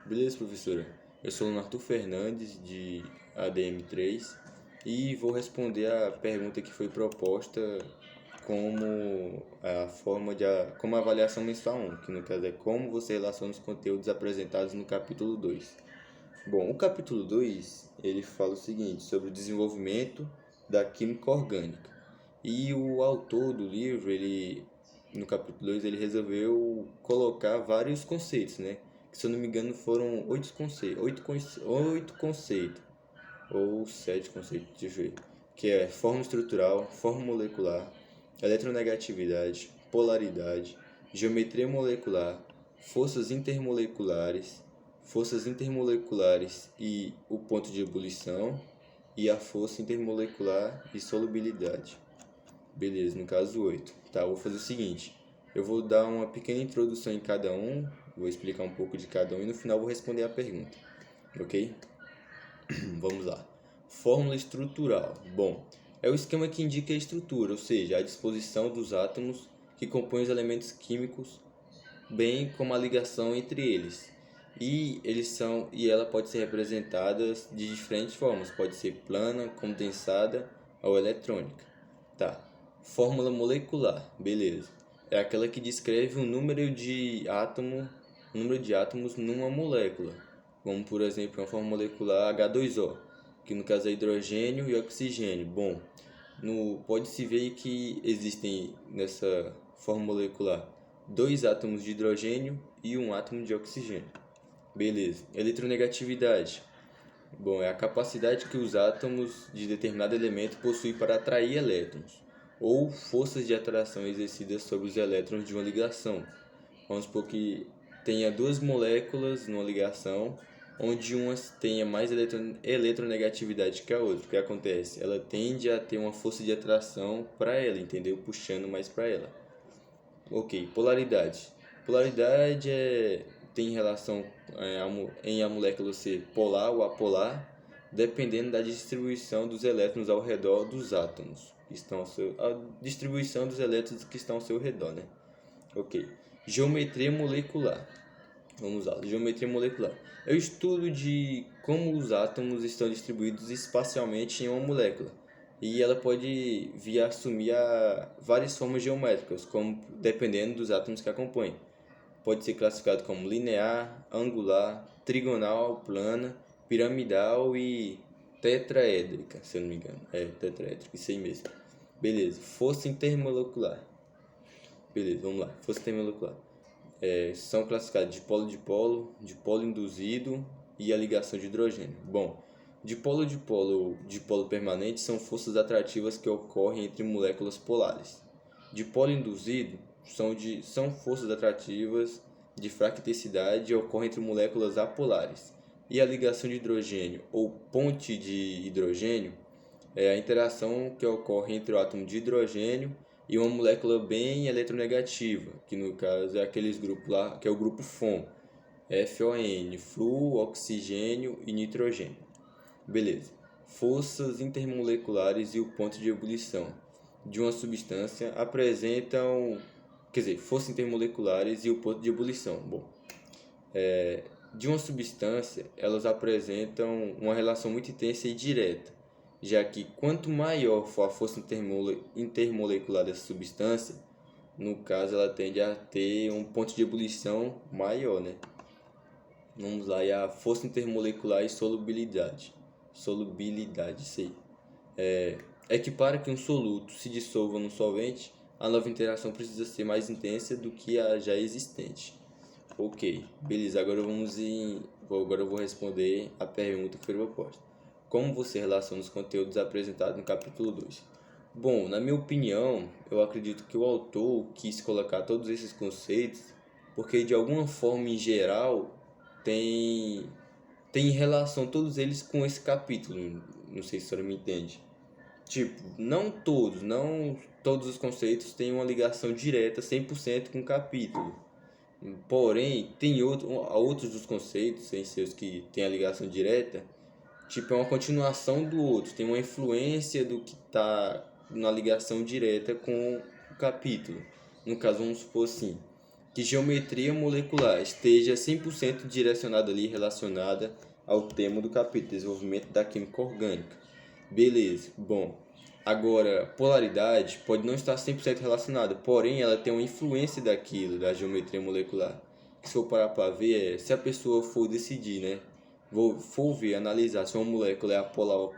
Beleza, professora? Eu sou o Arthur Fernandes, de ADM3, e vou responder a pergunta que foi proposta como a forma como a avaliação mensual 1, que no caso é como você relaciona os conteúdos apresentados no capítulo 2. Bom, o capítulo 2 ele fala o seguinte, sobre o desenvolvimento da química orgânica. E o autor do livro, no capítulo 2 ele resolveu colocar vários conceitos, né? Que, se eu não me engano, foram oito conceitos, ou sete conceitos, deixa eu ver. Que é forma estrutural, forma molecular, eletronegatividade, polaridade, geometria molecular, forças intermoleculares e o ponto de ebulição, e a força intermolecular e solubilidade. Beleza, no caso 8. Tá, eu vou fazer o seguinte. Eu vou dar uma pequena introdução em cada um, vou explicar um pouco de cada um e no final vou responder a pergunta. Ok? Vamos lá. Fórmula estrutural. Bom, é o esquema que indica a estrutura, ou seja, a disposição dos átomos que compõem os elementos químicos, bem como a ligação entre eles. E ela pode ser representada de diferentes formas, pode ser plana, condensada ou eletrônica. Tá. Fórmula molecular, beleza. É aquela que descreve o número de átomos numa molécula. Como, por exemplo, uma fórmula molecular H2O, que no caso é hidrogênio e oxigênio. Bom, pode-se ver que existem nessa fórmula molecular dois átomos de hidrogênio e um átomo de oxigênio. Beleza. Eletronegatividade. Bom, é a capacidade que os átomos de determinado elemento possuem para atrair elétrons, ou forças de atração exercidas sobre os elétrons de uma ligação. Vamos supor que tenha duas moléculas numa ligação, onde uma tenha mais eletronegatividade que a outra. O que acontece? Ela tende a ter uma força de atração para ela, entendeu? Puxando mais para ela. Ok, polaridade. Polaridade tem relação em a molécula ser polar ou apolar, dependendo da distribuição dos elétrons ao redor dos átomos. A distribuição dos elétrons que estão ao seu redor, né? Ok. Geometria molecular. Vamos lá, geometria molecular. É o estudo de como os átomos estão distribuídos espacialmente em uma molécula. E ela pode vir a assumir várias formas geométricas, como dependendo dos átomos que a compõem. Pode ser classificado como linear, angular, trigonal, plana, piramidal e tetraédrica, se eu não me engano. É, tetraédrica, isso aí mesmo. Beleza, força intermolecular. Beleza, vamos lá. Força intermolecular. São classificados de polo induzido e a ligação de hidrogênio. Bom, dipolo permanente são forças atrativas que ocorrem entre moléculas polares. Dipolo induzido são forças atrativas de fracticidade e ocorrem entre moléculas apolares. E a ligação de hidrogênio ou ponte de hidrogênio é a interação que ocorre entre o átomo de hidrogênio e uma molécula bem eletronegativa, que no caso é aqueles grupos lá, que é o grupo FON, FON, flúor, oxigênio e nitrogênio. Beleza. Forças intermoleculares e o ponto de ebulição de uma substância apresentam, forças intermoleculares e o ponto de ebulição. Bom, de uma substância, elas apresentam uma relação muito intensa e direta, já que quanto maior for a força intermolecular dessa substância, no caso ela tende a ter um ponto de ebulição maior, né? Vamos lá, e a força intermolecular e solubilidade. Solubilidade, isso aí. É que para que um soluto se dissolva no solvente, a nova interação precisa ser mais intensa do que a já existente. Ok, beleza, agora eu vou responder a pergunta que foi proposta. Como você relaciona os conteúdos apresentados no capítulo 2? Bom, na minha opinião, eu acredito que o autor quis colocar todos esses conceitos porque, de alguma forma, em geral, tem relação todos eles com esse capítulo. Não sei se a senhora me entende. Tipo, não todos os conceitos têm uma ligação direta 100% com o capítulo. Porém, outros dos conceitos, sem seus que têm a ligação direta, tipo, é uma continuação do outro, tem uma influência do que está na ligação direta com o capítulo. No caso, vamos supor assim, que geometria molecular esteja 100% direcionada ali, relacionada ao tema do capítulo, desenvolvimento da química orgânica. Beleza, bom. Agora, polaridade pode não estar 100% relacionada, porém ela tem uma influência daquilo, da geometria molecular. Que se for parar para ver, se a pessoa for decidir, né? For ver, analisar se uma molécula é apolar ou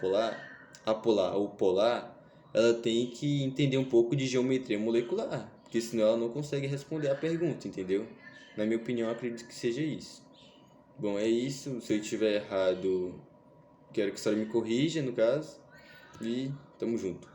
apolar ou polar, ela tem que entender um pouco de geometria molecular, porque senão ela não consegue responder a pergunta, entendeu? Na minha opinião, eu acredito que seja isso. Bom, é isso. Se eu estiver errado, quero que a senhora me corrija, no caso. E tamo junto.